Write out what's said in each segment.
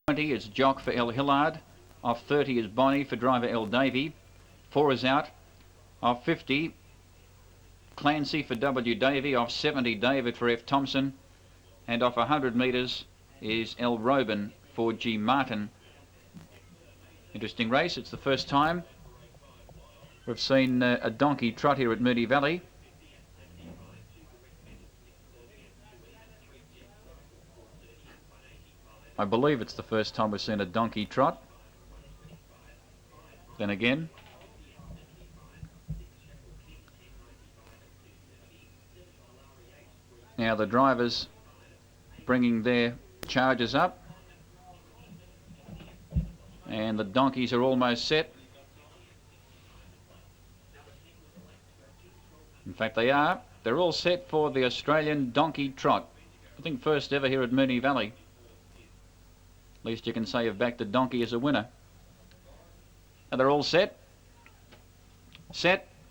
20 is Jock for El Hillard. Off 30 is Bonnie for driver El Davey. 4 is out. Off 50, Clancy for W. Davey. Off 70, David for F. Thompson. And off 100 metres is El Robin for G. Martin. Interesting race. It's the first time we've seen a donkey trot here at Moonee Valley. I believe it's the first time we've seen a donkey trot. Then again, now the drivers bringing their charges up, and the donkeys are almost set. In fact, they are. They're all set for the Australian donkey trot. I think first ever here at Moonee Valley. At least you can say you've backed a donkey as a winner. And they're all set,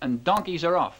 and donkeys are off.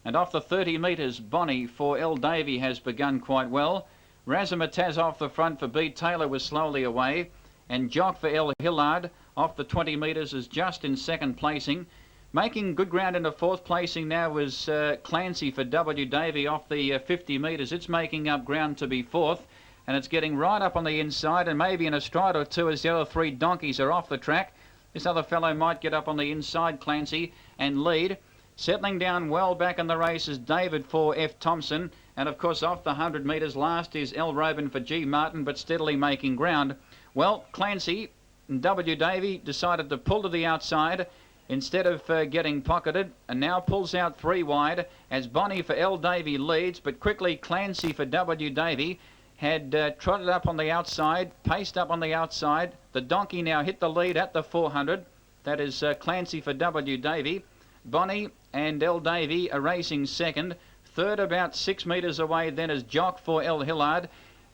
And off the 30 metres, Bonnie for El Davey has begun quite well. Razzmatazz off the front for B. Taylor was slowly away. And Jock for El Hillard off the 20 metres is just in second placing. Making good ground into fourth placing now was Clancy for W. Davey off the 50 metres. It's making up ground to be fourth. And it's getting right up on the inside, and maybe in a stride or two as the other three donkeys are off the track. This other fellow might get up on the inside, Clancy, and lead. Settling down well back in the race is David for F. Thompson. And of course off the 100 metres last is El Robin for G. Martin, but steadily making ground. Well, Clancy and W. Davey decided to pull to the outside instead of getting pocketed, and now pulls out 3 wide as Bonnie for El Davey leads, but quickly Clancy for W. Davey had trotted up on the outside, paced up on the outside. The donkey now hit the lead at the 400. That is Clancy for W. Davey. Bonnie and El Davey are racing second. Third about 6 metres away then is Jock for El Hillard.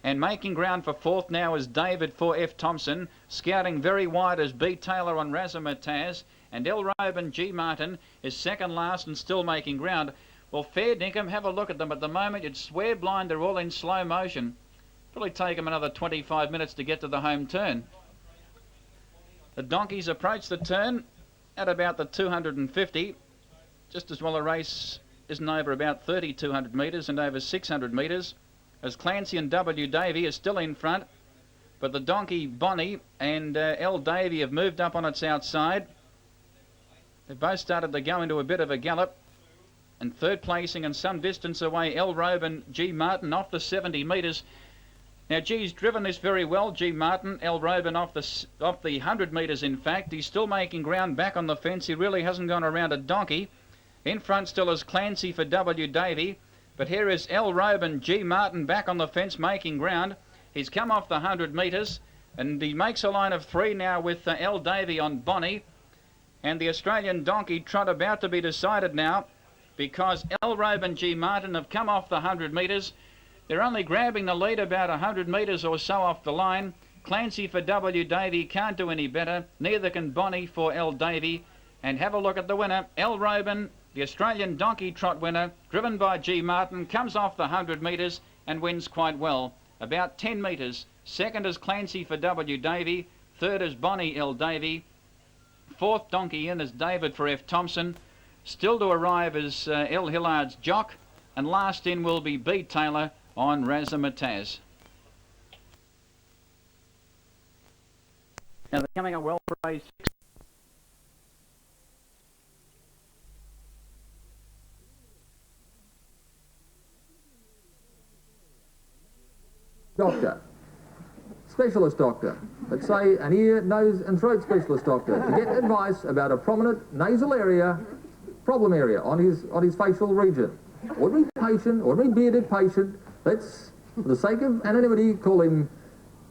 And making ground for fourth now is David for F. Thompson. Scouting very wide is B. Taylor on Razzmatazz. And El Robin G. Martin is second last and still making ground. Well, fair dinkum, have a look at them. At the moment, you'd swear blind they're all in slow motion. Probably take them another 25 minutes to get to the home turn. The donkeys approach the turn at about the 250. Just as well a race isn't over about 3,200 metres and over 600 metres, as Clancy and W. Davey are still in front. But the donkey Bonnie and El Davey have moved up on its outside. They've both started to go into a bit of a gallop. And third placing and some distance away, El Robin G. Martin off the 70 metres. Now, G's driven this very well, G. Martin. El Robin off the 100 metres, in fact. He's still making ground back on the fence. He really hasn't gone around a donkey. In front still is Clancy for W. Davey. But here is El Robin G. Martin back on the fence making ground. He's come off the 100 metres, and he makes a line of 3 now with El Davey on Bonnie. And the Australian donkey trot about to be decided now, because El Robin G. Martin have come off the 100 metres. They're only grabbing the lead about 100 metres or so off the line. Clancy for W. Davey can't do any better. Neither can Bonnie for El Davey. And have a look at the winner. El Robin, the Australian donkey trot winner, driven by G. Martin, comes off the 100 metres and wins quite well. About 10 metres. Second is Clancy for W. Davey. Third is Bonnie El Davey. Fourth donkey in is David for F. Thompson. Still to arrive is El Hillard's Jock. And last in will be B. Taylor on Razzmatazz. Now they're coming up well for race 6. Doctor, specialist doctor, let's say an ear, nose and throat specialist doctor, to get advice about a prominent nasal area, problem area on his facial region. Ordinary patient, ordinary bearded patient, let's, for the sake of anonymity, call him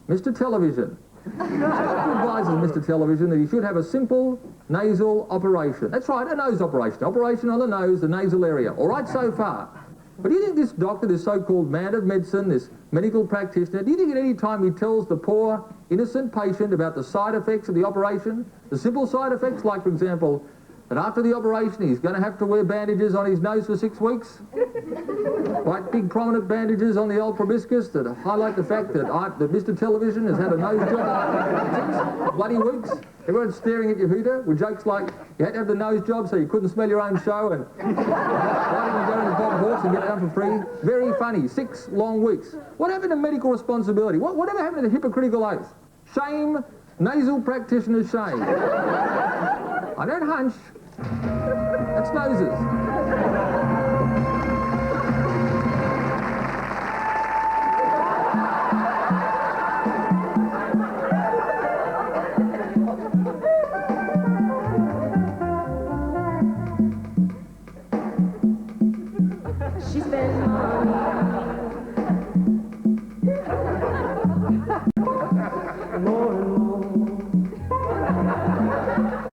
Mr. Television. Doctor advises Mr. Television that he should have a simple nasal operation. That's right, a nose operation. Operation on the nose, the nasal area. All right so far. But do you think this doctor, this so-called man of medicine, this medical practitioner, do you think at any time he tells the poor, innocent patient about the side effects of the operation? The simple side effects, like, for example, that after the operation he's going to have to wear bandages on his nose for 6 weeks? Quite big prominent bandages on the old proboscis that highlight the fact that Mr. Television has had a nose job for bloody weeks. Everyone's staring at your hooter with jokes like you had to have the nose job so you couldn't smell your own show, and why didn't you go to the Bob Hawks and get it done for free? Very funny. 6 long weeks. What happened to medical responsibility? Whatever happened to the hypocritical oath? Shame, nasal practitioner's shame. I don't hunch. That's noses.